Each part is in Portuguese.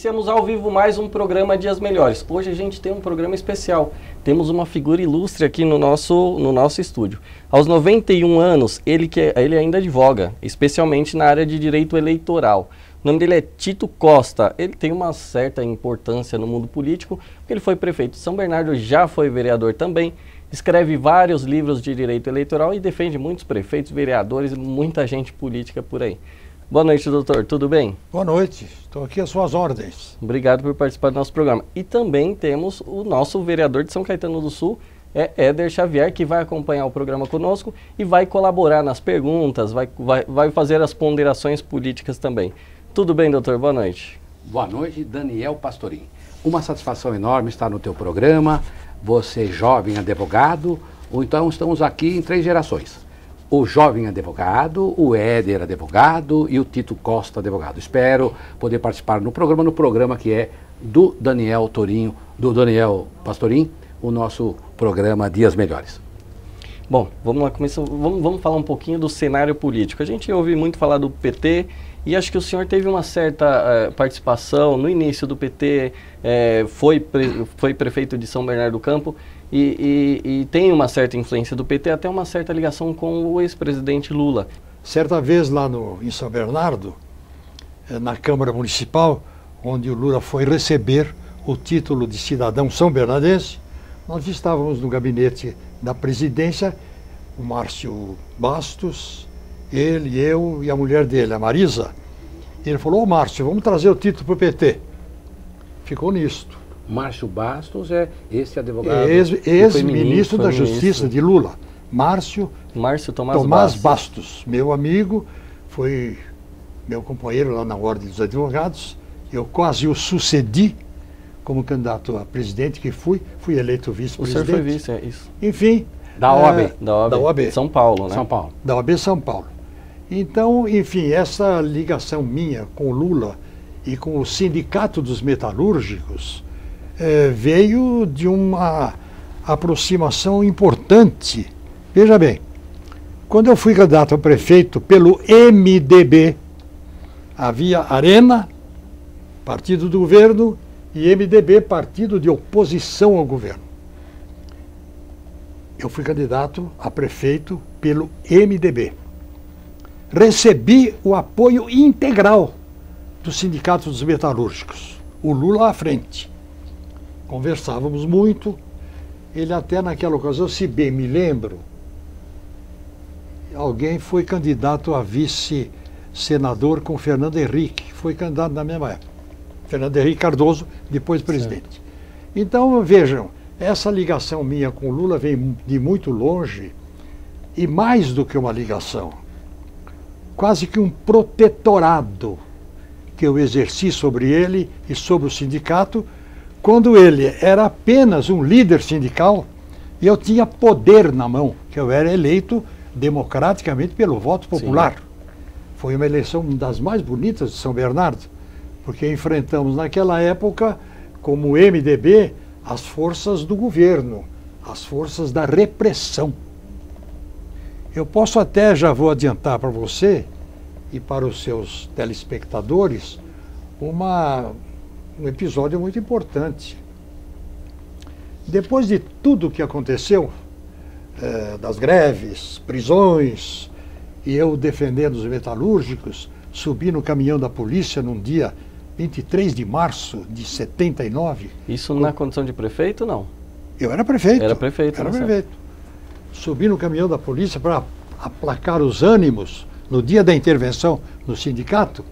iniciamos ao vivo mais um programa Dias Melhores. Hoje a gente tem um programa especial. Temos uma figura ilustre aqui no nosso estúdio. Aos 91 anos, ele ainda advoga, especialmente na área de direito eleitoral. O nome dele é Tito Costa. Ele tem uma certa importância no mundo político, porque ele foi prefeito de São Bernardo, já foi vereador também, escreve vários livros de direito eleitoral e defende muitos prefeitos, vereadores e muita gente política por aí. Boa noite, doutor. Tudo bem? Boa noite. Estou aqui às suas ordens. Obrigado por participar do nosso programa. E também temos o nosso vereador de São Caetano do Sul, Éder Xavier, que vai acompanhar o programa conosco e vai colaborar nas perguntas, vai fazer as ponderações políticas também. Tudo bem, doutor? Boa noite. Boa noite, Daniel Pastorim. Uma satisfação enorme estar no teu programa. Você, jovem advogado, ou então estamos aqui em 3 gerações. O jovem advogado, o Éder advogado e o Tito Costa advogado. Espero poder participar no programa que é do Daniel Torinho, do Daniel Pastorim, o nosso programa Dias Melhores. Bom, vamos lá, vamos falar um pouquinho do cenário político. A gente ouve muito falar do PT e acho que o senhor teve uma certa participação no início do PT, foi prefeito de São Bernardo do Campo e tem uma certa influência do PT, até uma certa ligação com o ex-presidente Lula. Certa vez lá em São Bernardo, na Câmara Municipal, onde o Lula foi receber o título de cidadão são-bernardense, nós estávamos no gabinete da presidência, o Márcio Bastos, ele, eu e a mulher dele, a Marisa. Ele falou: ô Márcio, vamos trazer o título para o PT. Ficou nisto. Márcio Bastos é esse advogado... Ex-ministro da Justiça de Lula. Márcio Tomás Bastos, meu amigo, foi meu companheiro lá na Ordem dos Advogados. Eu quase o sucedi como candidato a presidente, que fui eleito vice-presidente. O senhor foi vice, é isso. Enfim... Da OAB. Da OAB. São Paulo, né? São Paulo. Da OAB São Paulo. Então, enfim, essa ligação minha com o Lula e com o Sindicato dos Metalúrgicos veio de uma aproximação importante. Veja bem, quando eu fui candidato a prefeito pelo MDB, havia Arena, partido do governo, e MDB, partido de oposição ao governo. Eu fui candidato a prefeito pelo MDB. Recebi o apoio integral do Sindicato dos Metalúrgicos, o Lula à frente. Conversávamos muito, ele até naquela ocasião, se bem me lembro, alguém foi candidato a vice-senador com Fernando Henrique, foi candidato na mesma época. Fernando Henrique Cardoso, depois presidente. Certo. Então, vejam, essa ligação minha com o Lula vem de muito longe, e mais do que uma ligação, quase que um protetorado que eu exerci sobre ele e sobre o sindicato, quando ele era apenas um líder sindical e eu tinha poder na mão, que eu era eleito democraticamente pelo voto popular. Sim. Foi uma eleição das mais bonitas de São Bernardo, porque enfrentamos naquela época, como MDB, as forças do governo, as forças da repressão. Eu posso até, já vou adiantar para você e para os seus telespectadores, um episódio muito importante. Depois de tudo que aconteceu, das greves, prisões, e eu defendendo os metalúrgicos, subi no caminhão da polícia num dia 23 de março de 79. Isso na condição de prefeito, não? Eu era prefeito. Era prefeito. Era prefeito. Subi no caminhão da polícia para aplacar os ânimos no dia da intervenção no sindicato,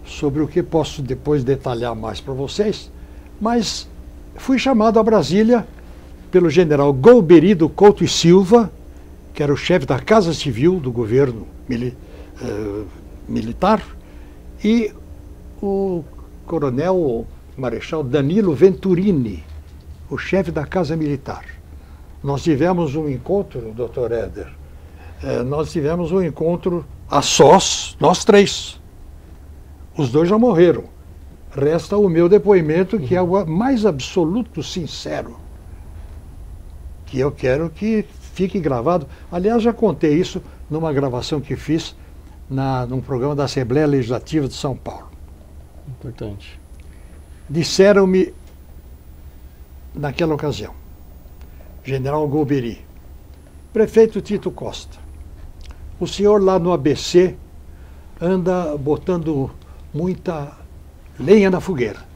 sobre o que posso depois detalhar mais para vocês, mas fui chamado a Brasília pelo general Golbery Couto e Silva, que era o chefe da Casa Civil do governo militar, e o coronel marechal Danilo Venturini, o chefe da Casa Militar. Nós tivemos um encontro, doutor Éder, nós tivemos um encontro a sós, nós 3. Os 2 já morreram. Resta o meu depoimento, que é o mais absoluto sincero, que eu quero que fique gravado. Aliás, já contei isso numa gravação que fiz num programa da Assembleia Legislativa de São Paulo. Importante. Disseram-me, naquela ocasião, General Golbery, prefeito Tito Costa, o senhor lá no ABC anda botando muita lenha na fogueira.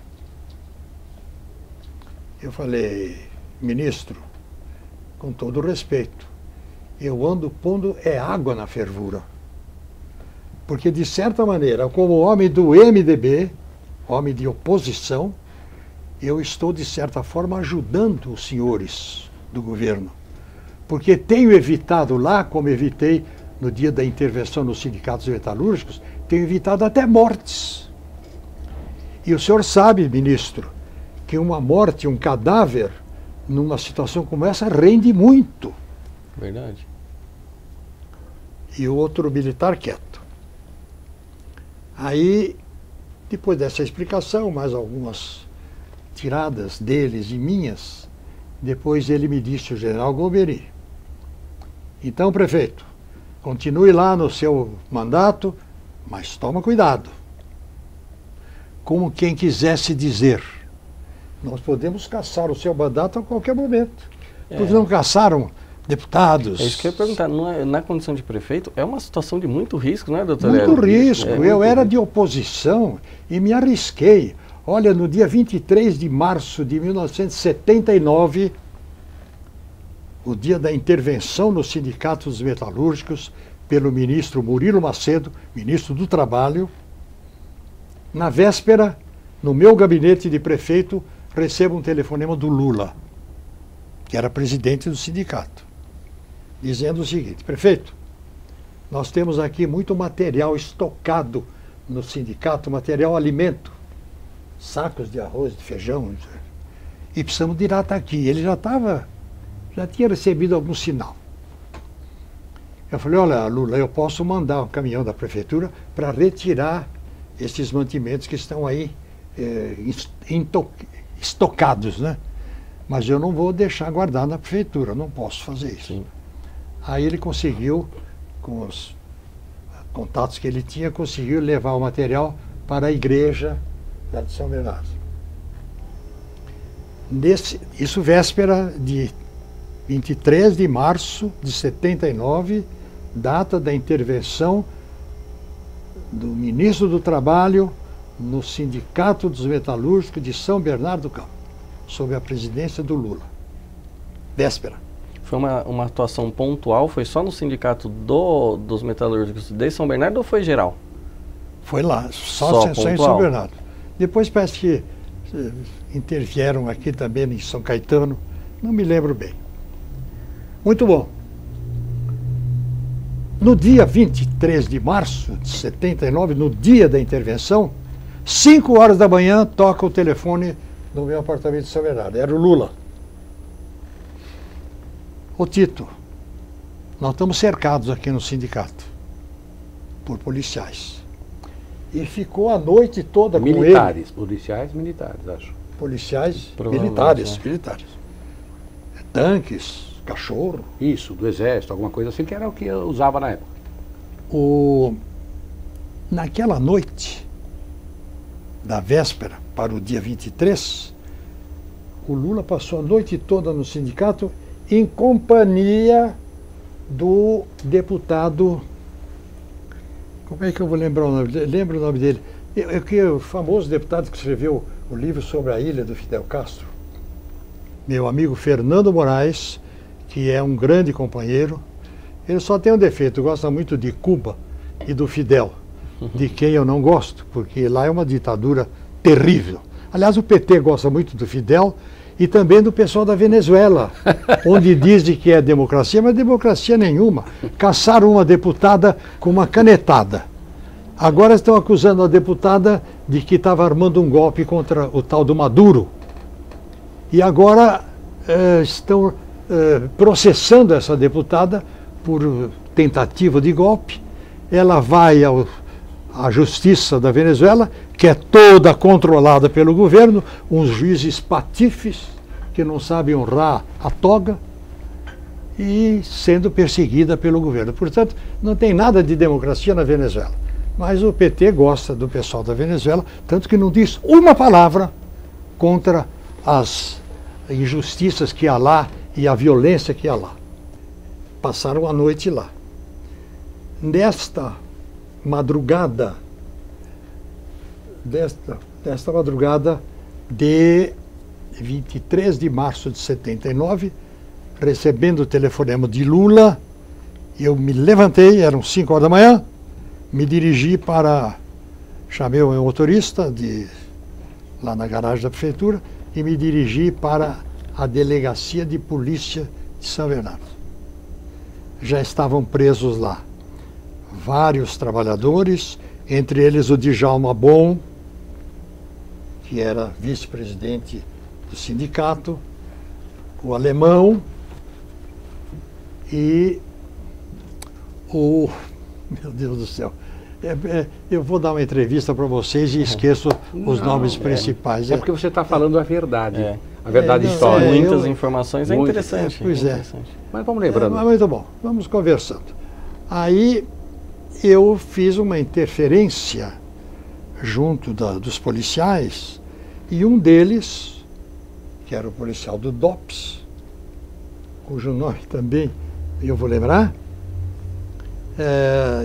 Eu falei, ministro, com todo respeito, eu ando pondo água na fervura. Porque, de certa maneira, como homem do MDB, homem de oposição, eu estou, de certa forma, ajudando os senhores do governo. Porque tenho evitado lá, como evitei no dia da intervenção nos sindicatos metalúrgicos, tenho evitado até mortes. E o senhor sabe, ministro, que uma morte, um cadáver, numa situação como essa, rende muito. Verdade. E o outro militar quieto. Aí, depois dessa explicação, mais algumas tiradas deles e minhas, depois ele me disse, o general Golbery, então, prefeito, continue lá no seu mandato, mas toma cuidado. Como quem quisesse dizer, nós podemos caçar o seu mandato a qualquer momento. Porque não caçaram deputados. É isso que eu ia perguntar. Na condição de prefeito, é uma situação de muito risco, não é, doutor? Muito risco. Eu era de oposição e me arrisquei. Olha, no dia 23 de março de 1979, o dia da intervenção nos sindicatos metalúrgicos pelo ministro Murilo Macedo, ministro do Trabalho, na véspera, no meu gabinete de prefeito, recebo um telefonema do Lula, que era presidente do sindicato, dizendo o seguinte, prefeito, nós temos aqui muito material estocado no sindicato, material alimento, sacos de arroz, de feijão, e precisamos de ir até aqui. Ele já tinha recebido algum sinal. Eu falei, olha, Lula, eu posso mandar um caminhão da prefeitura para retirar esses mantimentos que estão aí estocados, né? Mas eu não vou deixar guardar na prefeitura, não posso fazer isso. Sim. Aí ele conseguiu, com os contatos que ele tinha, conseguiu levar o material para a igreja de São Bernardo. Isso véspera de 23 de março de 79, data da intervenção do ministro do Trabalho no Sindicato dos Metalúrgicos de São Bernardo do Campo, sob a presidência do Lula. Véspera. Foi uma atuação pontual? Foi só no sindicato dos metalúrgicos de São Bernardo ou foi geral? Foi lá, só em São Bernardo. Depois parece que intervieram aqui também em São Caetano, não me lembro bem. Muito bom. No dia 23 de março de 79, no dia da intervenção, 5 horas da manhã, toca o telefone no meu apartamento de São Bernardo. Era o Lula. Ô Tito, nós estamos cercados aqui no sindicato por policiais. E ficou a noite toda com ele. Militares, policiais militares, acho. Policiais militares. Tanques, cachorro. Isso, do exército, alguma coisa assim, que era o que eu usava na época. Naquela noite, da véspera para o dia 23, o Lula passou a noite toda no sindicato em companhia do deputado... Como é que eu vou lembrar o nome dele? Lembro o nome dele. O famoso deputado que escreveu o livro sobre a ilha do Fidel Castro. Meu amigo Fernando Moraes, que é um grande companheiro. Ele só tem um defeito, gosta muito de Cuba e do Fidel, de quem eu não gosto, porque lá é uma ditadura terrível. Aliás, o PT gosta muito do Fidel e também do pessoal da Venezuela, onde dizem que é democracia, mas democracia nenhuma. Caçaram uma deputada com uma canetada. Agora estão acusando a deputada de que estava armando um golpe contra o tal do Maduro. E agora estão processando essa deputada por tentativa de golpe. Ela vai à justiça da Venezuela, que é toda controlada pelo governo, uns juízes patifes que não sabem honrar a toga, e sendo perseguida pelo governo. Portanto, não tem nada de democracia na Venezuela. Mas o PT gosta do pessoal da Venezuela, tanto que não diz uma palavra contra as injustiças que há lá e a violência que há lá. Passaram a noite lá. Nesta madrugada de 23 de março de 79, recebendo o telefonema de Lula, eu me levantei, eram 5 horas da manhã, me dirigi para... Chamei o meu motorista lá na garagem da prefeitura e me dirigi para a delegacia de polícia de São Bernardo. Já estavam presos lá vários trabalhadores, entre eles o Djalma Bom, que era vice-presidente do sindicato, o Alemão e o... Meu Deus do céu. Eu vou dar uma entrevista para vocês e esqueço os nomes principais. É porque você está falando a verdade. A verdade histórica. Muitas informações, é interessante. Pois é. Mas vamos lembrando. Mas muito bom, vamos conversando. Aí eu fiz uma interferência junto dos policiais e um deles, que era o policial do DOPS, cujo nome também eu vou lembrar,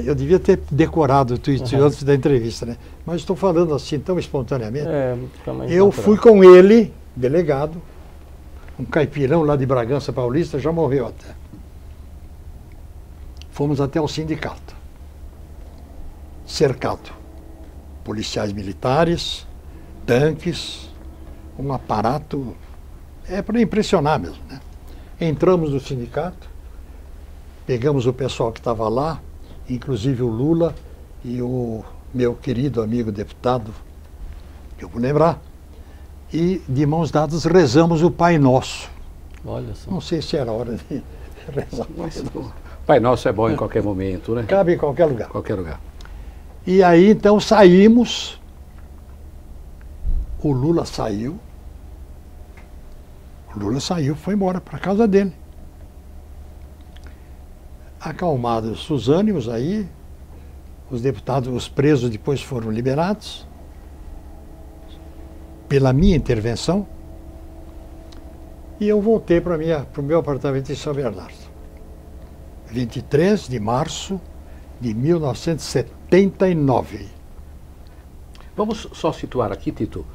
eu devia ter decorado tudo isso antes da entrevista, né? Mas estou falando assim tão espontaneamente. Eu fui com ele, delegado, um caipirão lá de Bragança Paulista, já morreu até. Fomos até o sindicato, cercado. Policiais militares, tanques, um aparato, para impressionar mesmo, né? Entramos no sindicato, pegamos o pessoal que estava lá, inclusive o Lula e o meu querido amigo deputado, que eu vou lembrar, e de mãos dadas rezamos o Pai Nosso. Olha só. Não sei se era hora de rezar o Pai Nosso. Pai Nosso é bom em qualquer momento, né? Cabe em qualquer lugar. Qualquer lugar. E aí então saímos, o Lula saiu, foi embora para a casa dele. Acalmados os ânimos aí, os deputados, os presos depois foram liberados pela minha intervenção e eu voltei para o meu apartamento em São Bernardo. 23 de março de 1979. Vamos só situar aqui, Tito,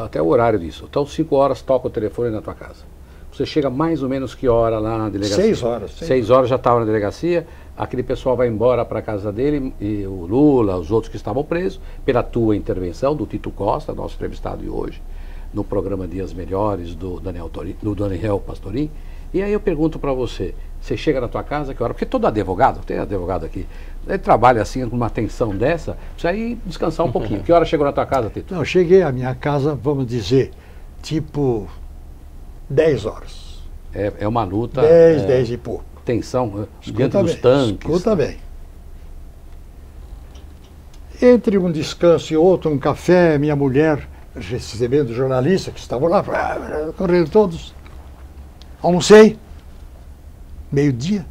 até o horário disso. Então, 5 horas toca o telefone na tua casa. Você chega mais ou menos que hora lá na delegacia? 6 horas. 6 horas já estava na delegacia, aquele pessoal vai embora para a casa dele, e o Lula, os outros que estavam presos, pela tua intervenção, do Tito Costa, nosso entrevistado de hoje, no programa Dias Melhores, do Daniel Pastorim. E aí eu pergunto para você, você chega na tua casa, que hora? Porque todo advogado, tem advogado aqui, ele trabalha assim, com uma tensão dessa, precisa ir descansar um pouquinho. Que hora chegou na tua casa, Tito? Não, eu cheguei à minha casa, vamos dizer, tipo 10 horas. É uma luta. 10 e pouco. Tensão, Escuta diante dos bem, tanques. Escuta bem. Entre um descanso e outro, um café, minha mulher recebendo jornalistas que estavam lá, correndo todos. Almocei, meio-dia.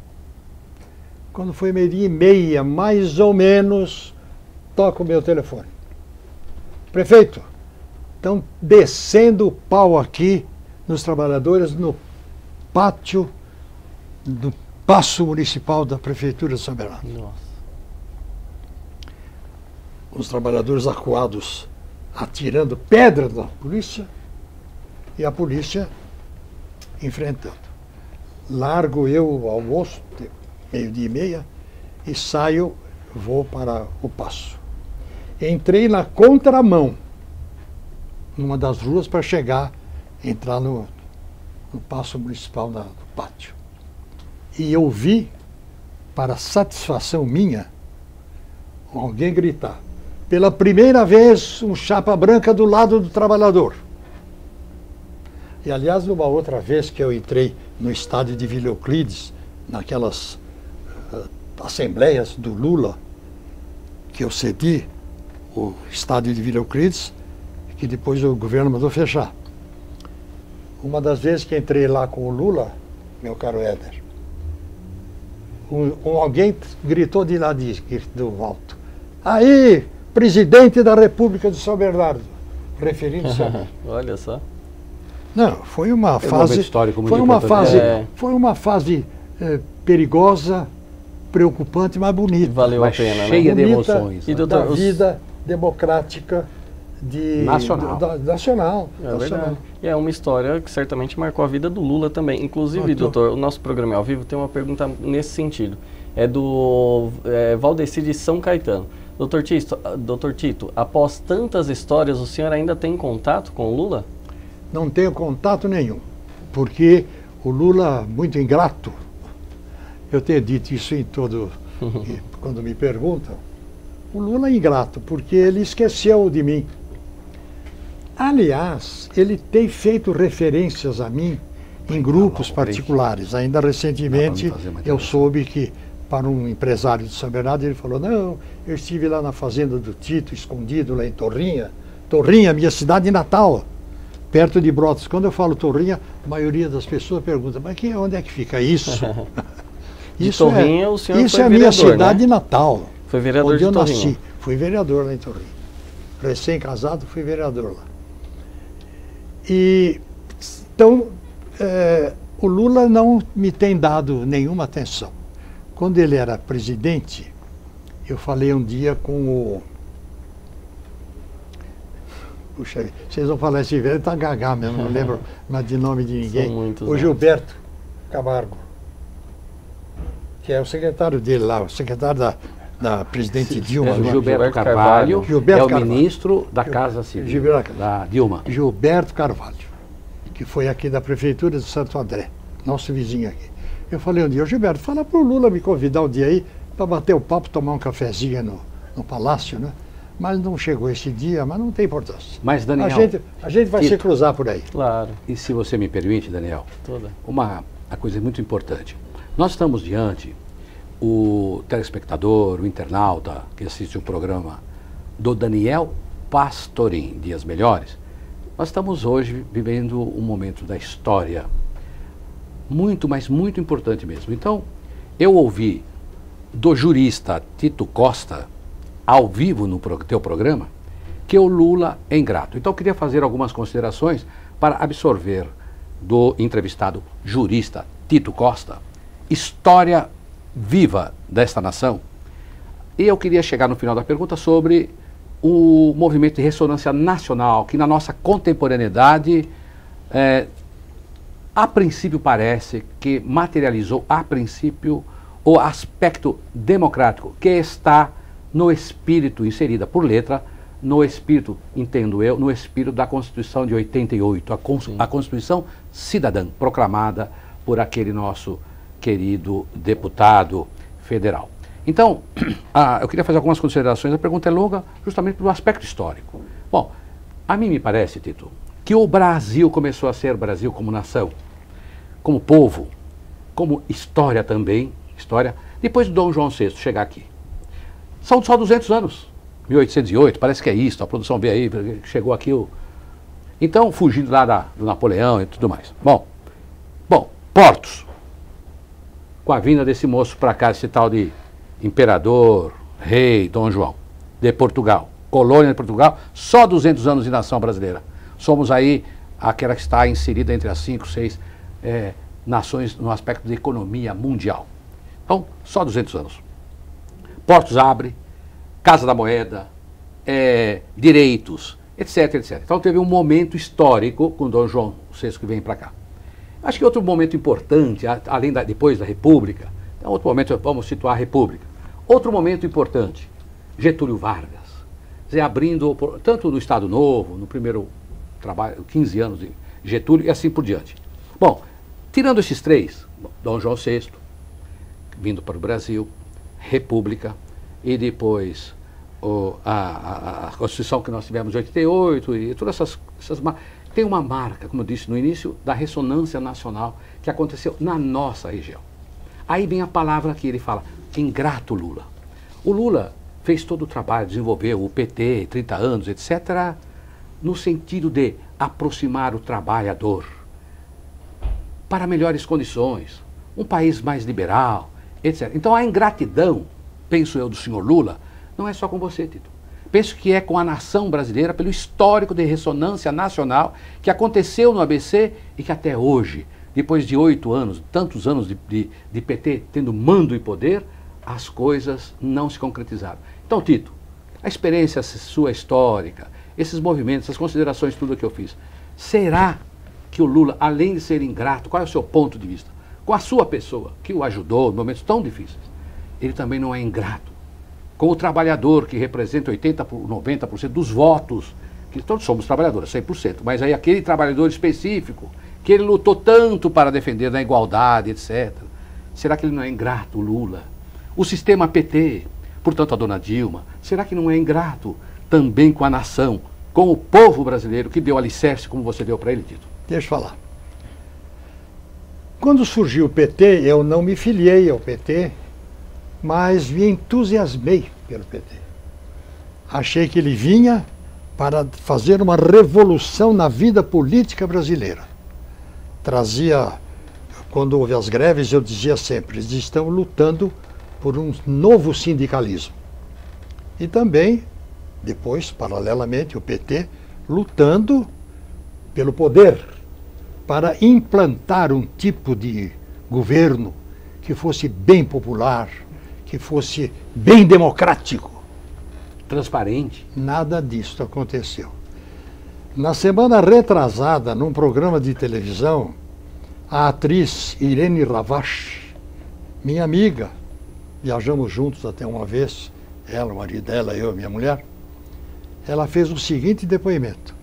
Quando foi 12:30, mais ou menos, toca o meu telefone. Prefeito, estão descendo o pau aqui nos trabalhadores no pátio do Paço Municipal da Prefeitura de São Bernardo. Nossa. Os trabalhadores acuados atirando pedra na polícia e a polícia enfrentando. Largo eu o almoço, 12:30, e saio, vou para o Paço. Entrei na contramão, numa das ruas, para entrar no Paço Municipal do pátio. E eu vi, para satisfação minha, alguém gritar: pela primeira vez, um chapa branca do lado do trabalhador. E, aliás, numa outra vez que eu entrei no estádio de Vila Euclides, naquelas assembleias do Lula, que eu cedi o estádio de Vila Euclides, que depois o governo mandou fechar. Uma das vezes que entrei lá com o Lula, meu caro Éder, alguém gritou de lá do alto: Aí, presidente da República de São Bernardo, referindo-se a mim. Olha só. Não, foi uma É um fase, momento histórico muito foi uma importante. fase, É. foi uma fase perigosa, preocupante, mas bonita. Valeu Mas a pena, cheia né? de Bonita emoções. E, né? doutor, da os- vida democrática Nacional. nacional. É verdade. E é uma história que certamente marcou a vida do Lula também. Inclusive, doutor, o nosso programa ao vivo tem uma pergunta nesse sentido. É do Valdeci de São Caetano. Doutor Tito, após tantas histórias, o senhor ainda tem contato com o Lula? Não tenho contato nenhum, porque o Lula, muito ingrato, eu tenho dito isso em todo, quando me perguntam, o Lula é ingrato, porque ele esqueceu de mim. Aliás, ele tem feito referências a mim em grupos particulares. Ainda recentemente eu soube que, para um empresário de São Bernardo, ele falou, não, eu estive lá na fazenda do Tito, escondido lá em Torrinha. Torrinha, minha cidade natal, perto de Brotas. Quando eu falo Torrinha, a maioria das pessoas pergunta, mas onde é que fica isso? De Torrinha, o senhor isso foi é a minha vereador, cidade né? natal. Foi vereador onde de eu Torrinha. nasci. Fui vereador lá em Torrinha. Recém-casado, fui vereador lá. E, então, o Lula não me tem dado nenhuma atenção. Quando ele era presidente, eu falei um dia com o... Puxa, vocês vão falar esse velho, tá gagá mesmo, não lembro mais de nome de ninguém. São muitos, O né? Gilberto Camargo, que é o secretário dele lá, o secretário da presidente Dilma. O lá. Gilberto Carvalho Gilberto é o Carvalho. ministro da Casa Civil, Gilberto da Dilma. Gilberto Carvalho, que foi aqui da prefeitura de Santo André, nosso vizinho aqui. Eu falei um dia, Gilberto, fala pro Lula me convidar um dia aí para bater o papo, tomar um cafezinho no palácio, né? Mas não chegou esse dia, mas não tem importância. Mas, Daniel, A gente vai Tito. se cruzar por aí. Claro, e se você me permite, Daniel, toda. uma coisa muito importante. Nós estamos diante, o telespectador, o internauta que assiste o programa do Daniel Pastorim, Dias Melhores, nós estamos hoje vivendo um momento da história muito, mas muito importante mesmo. Então, eu ouvi do jurista Tito Costa, ao vivo no teu programa, que o Lula é ingrato. Então eu queria fazer algumas considerações para absorver do entrevistado jurista Tito Costa, história viva desta nação. E eu queria chegar no final da pergunta sobre o movimento de ressonância nacional, que na nossa contemporaneidade, a princípio parece que materializou, a princípio, o aspecto democrático que está no espírito, inserida por letra, no espírito, entendo eu, no espírito da Constituição de 88, a Constituição Cidadã, proclamada por aquele nosso querido deputado federal. Então, eu queria fazer algumas considerações, a pergunta é longa justamente pelo aspecto histórico. Bom, a mim me parece, Tito, que o Brasil começou a ser Brasil como nação, como povo, como história também, depois do Dom João VI chegar aqui. São só 200 anos, 1808, parece que é isso, a produção veio aí, chegou aqui Então, fugindo lá do Napoleão e tudo mais. Bom, portos. Com a vinda desse moço para cá, esse tal de imperador, rei, Dom João, de Portugal, colônia de Portugal, só 200 anos de nação brasileira. Somos aí aquela que está inserida entre as 5, 6 nações no aspecto de economia mundial. Então, só 200 anos. Portos abre, Casa da Moeda, direitos, etc, etc. Então teve um momento histórico com Dom João VI que vem para cá. Acho que outro momento importante, além depois da República, então outro momento, vamos situar a República. Outro momento importante, Getúlio Vargas, quer dizer, abrindo, tanto no Estado Novo, no primeiro trabalho, 15 anos de Getúlio e assim por diante. Bom, tirando esses três, Dom João VI, vindo para o Brasil, República, e depois a Constituição que nós tivemos em 88, e todas essas tem uma marca, como eu disse no início, da ressonância nacional que aconteceu na nossa região. Aí vem a palavra que ele fala, ingrato Lula. O Lula fez todo o trabalho, desenvolveu o PT, 30 anos, etc., no sentido de aproximar o trabalhador para melhores condições, um país mais liberal, etc. Então a ingratidão, penso eu, do senhor Lula, Não é só com você, Tito. Penso que é com a nação brasileira, pelo histórico de ressonância nacional que aconteceu no ABC e que até hoje, depois de 8 anos, tantos anos de PT tendo mando e poder, as coisas não se concretizaram. Então, Tito, a experiência sua histórica, esses movimentos, essas considerações, tudo que eu fiz, será que o Lula, além de ser ingrato, qual é o seu ponto de vista? Com a sua pessoa, que o ajudou em momentos tão difíceis, ele também não é ingrato com o trabalhador, que representa 80%, 90% dos votos, que todos somos trabalhadores, 100%, mas aí aquele trabalhador específico, que ele lutou tanto para defender na igualdade, etc. Será que ele não é ingrato, o Lula? O sistema PT, portanto a dona Dilma, será que não é ingrato também com a nação, com o povo brasileiro que deu alicerce como você deu para ele, Tito? Deixa eu falar. Quando surgiu o PT, eu não me filiei ao PT, mas me entusiasmei pelo PT. Achei que ele vinha para fazer uma revolução na vida política brasileira. Trazia, quando houve as greves, eu dizia sempre, eles estão lutando por um novo sindicalismo. E também, depois, paralelamente, o PT lutando pelo poder, para implantar um tipo de governo que fosse bem popular, que fosse bem democrático. Transparente. Nada disso aconteceu. Na semana retrasada, num programa de televisão, a atriz Irene Ravache, minha amiga, viajamos juntos até uma vez, ela, o marido dela, eu, minha mulher, ela fez o seguinte depoimento: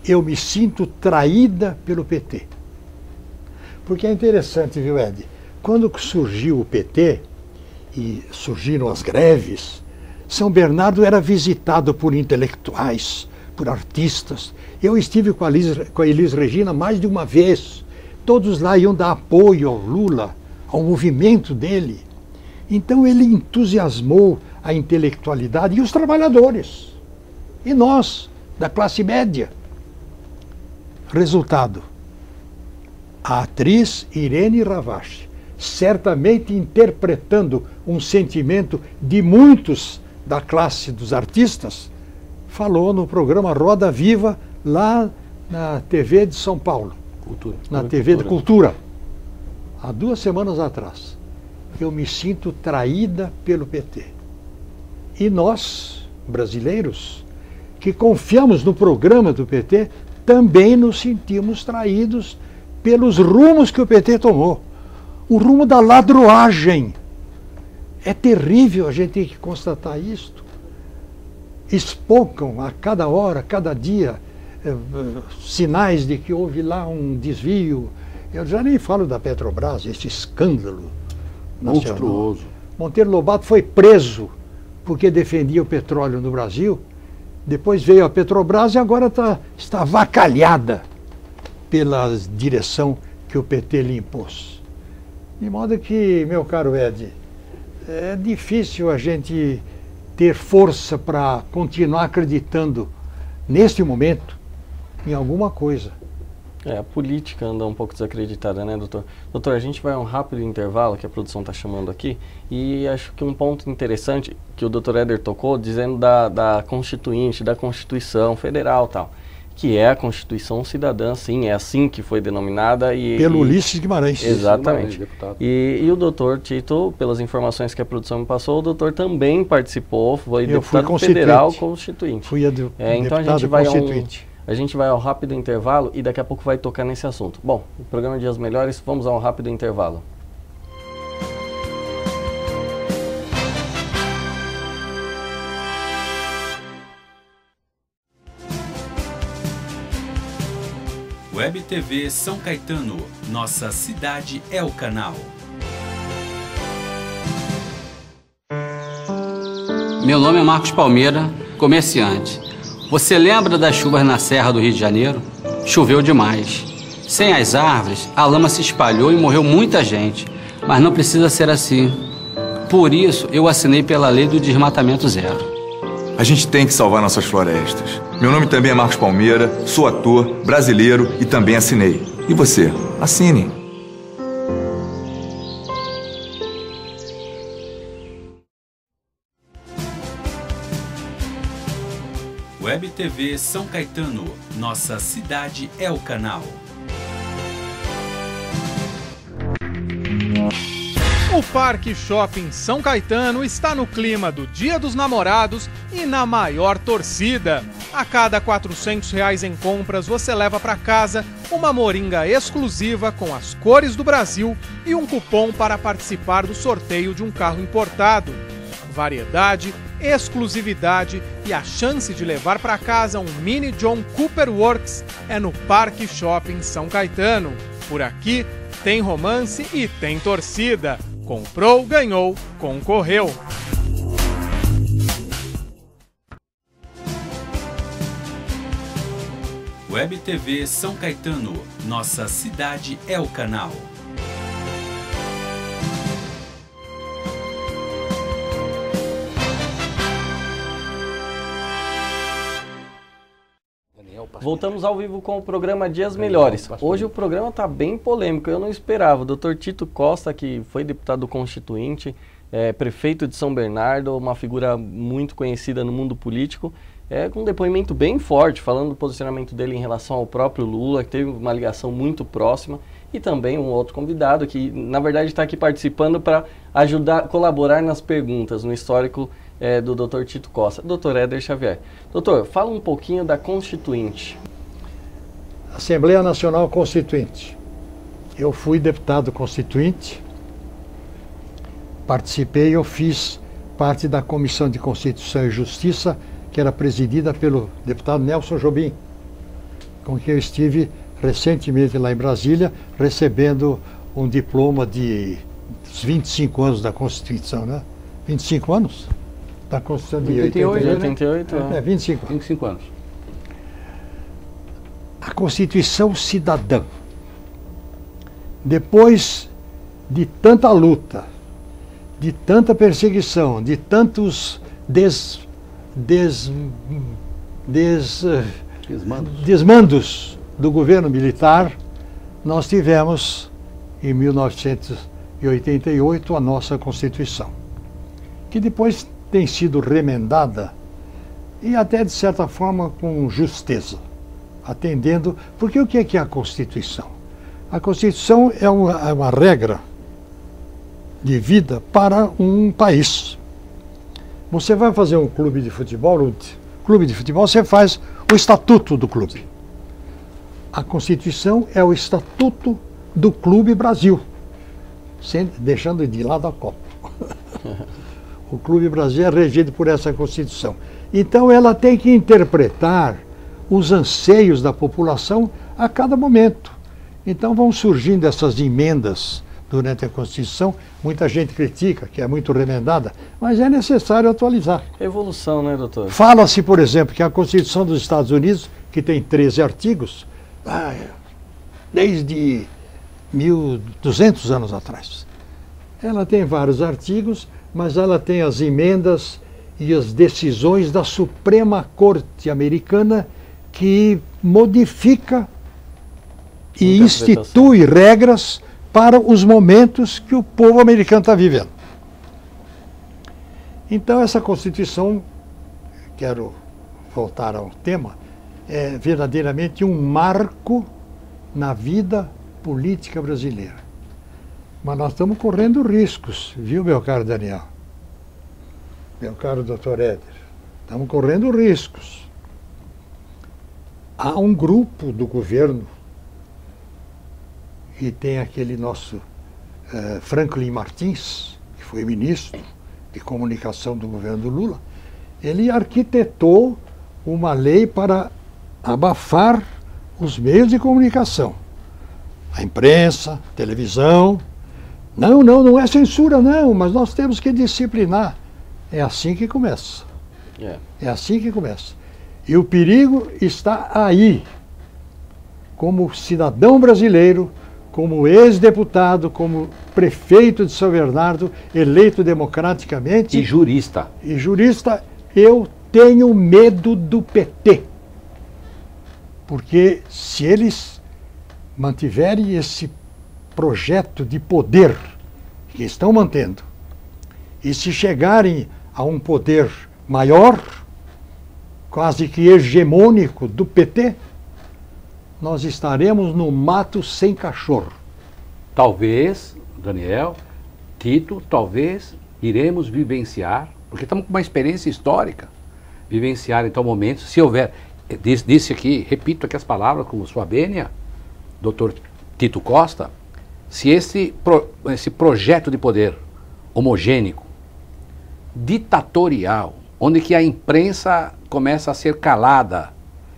eu me sinto traída pelo PT. Porque é interessante, viu, Ed? Quando surgiu o PT e surgiram as greves, São Bernardo era visitado por intelectuais, por artistas. Eu estive com a Elis Regina mais de uma vez. Todos lá iam dar apoio ao Lula, ao movimento dele. Então ele entusiasmou a intelectualidade e os trabalhadores. E nós, da classe média. Resultado: a atriz Irene Ravache, certamente interpretando um sentimento de muitos da classe dos artistas, falou no programa Roda Viva, lá na TV de São Paulo, na TV de Cultura, há 2 semanas atrás. Eu me sinto traída pelo PT. E nós, brasileiros, que confiamos no programa do PT, também nos sentimos traídos pelos rumos que o PT tomou. O rumo da ladroagem. É terrível a gente ter que constatar isto. Espocam a cada hora, cada dia, sinais de que houve lá um desvio. Eu já nem falo da Petrobras, esse escândalo monstruoso. Monteiro Lobato foi preso porque defendia o petróleo no Brasil. Depois veio a Petrobras e agora está avacalhada pela direção que o PT lhe impôs. De modo que, meu caro Ed, é difícil a gente ter força para continuar acreditando, neste momento, em alguma coisa. A política anda um pouco desacreditada, né, doutor? Doutor, a gente vai a um rápido intervalo, que a produção está chamando aqui, e acho que um ponto interessante que o doutor Éder tocou, dizendo da Constituinte, da Constituição Federal e tal, que é a Constituição Cidadã, sim, é assim que foi denominada. Pelo Ulisses Guimarães. Exatamente. Deputado. E o doutor Tito, pelas informações que a produção me passou, o doutor também participou, foi deputado federal constituinte. Fui a então a gente vai ao rápido intervalo e daqui a pouco vai tocar nesse assunto. Bom, o programa Dias Melhores, vamos a um rápido intervalo. Web TV São Caetano, nossa cidade é o canal. Meu nome é Marcos Palmeira, comerciante. Você lembra das chuvas na Serra do Rio de Janeiro? Choveu demais. Sem as árvores, a lama se espalhou e morreu muita gente. Mas não precisa ser assim. Por isso, eu assinei pela lei do desmatamento zero. A gente tem que salvar nossas florestas. Meu nome também é Marcos Palmeira, sou ator, brasileiro e também assinei. E você? Assine. WebTV São Caetano, nossa cidade é o canal. O Parque Shopping São Caetano está no clima do Dia dos Namorados e na maior torcida. A cada R$ 400 em compras, você leva para casa uma moringa exclusiva com as cores do Brasil e um cupom para participar do sorteio de um carro importado. Variedade, exclusividade e a chance de levar para casa um mini John Cooper Works é no Parque Shopping São Caetano. Por aqui tem romance e tem torcida. Comprou, ganhou, concorreu. WebTV São Caetano, nossa cidade é o canal. Voltamos ao vivo com o programa Dias Melhores. Hoje o programa está bem polêmico, eu não esperava. O Dr. Tito Costa, que foi deputado constituinte, prefeito de São Bernardo, uma figura muito conhecida no mundo político, com um depoimento bem forte, falando do posicionamento dele em relação ao próprio Lula, que teve uma ligação muito próxima, e também um outro convidado que, na verdade, está aqui participando para ajudar, colaborar nas perguntas, no histórico do Dr. Tito Costa, Dr. Éder Xavier. Doutor, fala um pouquinho da Constituinte. Assembleia Nacional Constituinte. Eu fui deputado constituinte, participei, eu fiz parte da Comissão de Constituição e Justiça, que era presidida pelo deputado Nelson Jobim, com quem eu estive recentemente lá em Brasília, recebendo um diploma de 25 anos da Constituição, né? 25 anos? Da Constituição de 88, 25 anos. A Constituição Cidadã, depois de tanta luta, de tanta perseguição, de tantos desmandos do governo militar, nós tivemos, em 1988, a nossa Constituição, que depois tem sido remendada e até, de certa forma, com justeza, atendendo, porque o que é a Constituição? A Constituição é uma regra de vida para um país. Você vai fazer um clube de futebol, você faz o estatuto do clube. A Constituição é o estatuto do Clube Brasil, deixando de lado a Copa. O Clube Brasil é regido por essa Constituição. Então ela tem que interpretar os anseios da população a cada momento. Então vão surgindo essas emendas durante a Constituição. Muita gente critica, que é muito remendada, mas é necessário atualizar. Evolução, né, doutor? Fala-se, por exemplo, que a Constituição dos Estados Unidos, que tem 13 artigos, desde 1200 anos atrás. Ela tem vários artigos, mas ela tem as emendas e as decisões da Suprema Corte Americana que modifica e institui regras para os momentos que o povo americano está vivendo. Então essa Constituição, quero voltar ao tema, é verdadeiramente um marco na vida política brasileira. Mas nós estamos correndo riscos, viu, meu caro Daniel? Meu caro doutor Éder, estamos correndo riscos. Há um grupo do governo, e tem aquele nosso Franklin Martins, que foi ministro de comunicação do governo do Lula, ele arquitetou uma lei para abafar os meios de comunicação. A imprensa, televisão. Não é censura não, mas nós temos que disciplinar. É assim que começa. É assim que começa. E o perigo está aí. Como cidadão brasileiro, como ex-deputado, como prefeito de São Bernardo, eleito democraticamente. E jurista. Eu tenho medo do PT. Porque se eles mantiverem esse projeto de poder que estão mantendo, e se chegarem a um poder maior, quase que hegemônico do PT, nós estaremos no mato sem cachorro. Talvez, Daniel, Tito, talvez iremos vivenciar, porque estamos com uma experiência histórica, vivenciar então momentos, se houver, disse aqui, repito aqui as palavras com sua vênia, doutor Tito Costa, se esse projeto de poder homogênico, ditatorial, onde que a imprensa começa a ser calada,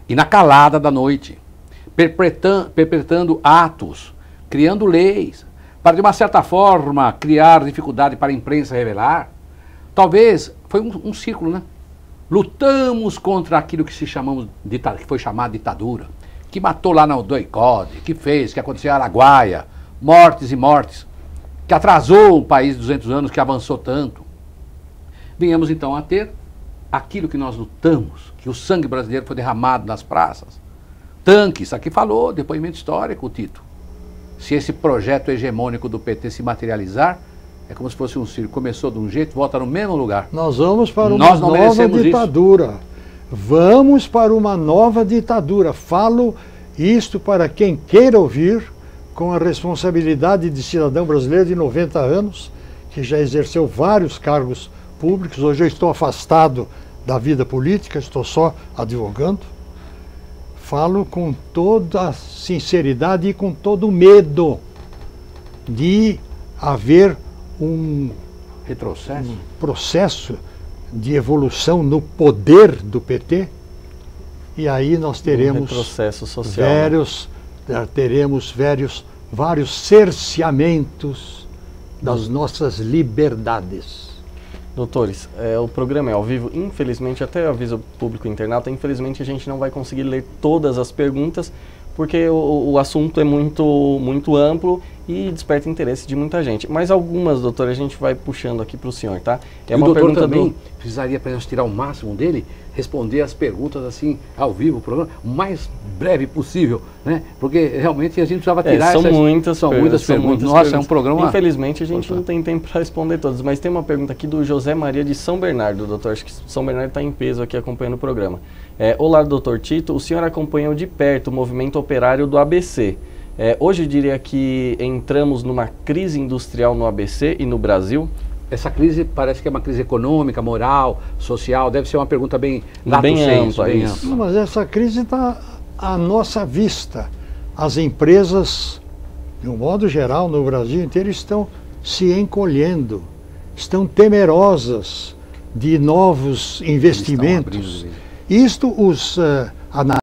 e na calada da noite, perpetrando atos, criando leis, para de uma certa forma criar dificuldade para a imprensa revelar, talvez, foi um círculo, né? Lutamos contra aquilo que que foi chamado ditadura, que matou lá no Doicode, que fez, que aconteceu em Araguaia, mortes e mortes, que atrasou o país 200 anos, que avançou tanto. Venhamos então a ter aquilo que nós lutamos, que o sangue brasileiro foi derramado nas praças. Tanques, aqui falou, depoimento histórico, Tito. Se esse projeto hegemônico do PT se materializar, é como se fosse um circo. Começou de um jeito, volta no mesmo lugar. Nós vamos para uma nova ditadura. Vamos para uma nova ditadura. Falo isto para quem queira ouvir, com a responsabilidade de cidadão brasileiro de 90 anos, que já exerceu vários cargos públicos. Hoje eu estou afastado da vida política, estou só advogando. Falo com toda a sinceridade e com todo o medo de haver um processo de evolução no poder do PT, e aí nós teremos retrocesso social, teremos vários cerceamentos das nossas liberdades. Doutores, o programa é ao vivo, infelizmente, até aviso ao público internauta, infelizmente a gente não vai conseguir ler todas as perguntas, porque o assunto é muito amplo e desperta interesse de muita gente. Mas algumas, doutor, a gente vai puxando aqui para o senhor, tá? É uma pergunta também, precisaria, para nós tirar o máximo dele, responder as perguntas assim, ao vivo, o programa, o mais breve possível, né? Porque realmente a gente precisava tirar são muitas perguntas. Nossa, é um programa... Infelizmente a gente não tem tempo para responder todas, mas tem uma pergunta aqui do José Maria de São Bernardo, doutor. Acho que São Bernardo está em peso aqui acompanhando o programa. Olá, doutor Tito, o senhor acompanhou de perto o movimento operário do ABC. Hoje eu diria que entramos numa crise industrial no ABC e no Brasil? Essa crise parece que é uma crise econômica, moral, social, deve ser uma pergunta bem ampla. Não, mas essa crise está à nossa vista. As empresas, de um modo geral, no Brasil inteiro, estão se encolhendo, estão temerosas de novos investimentos. Isto os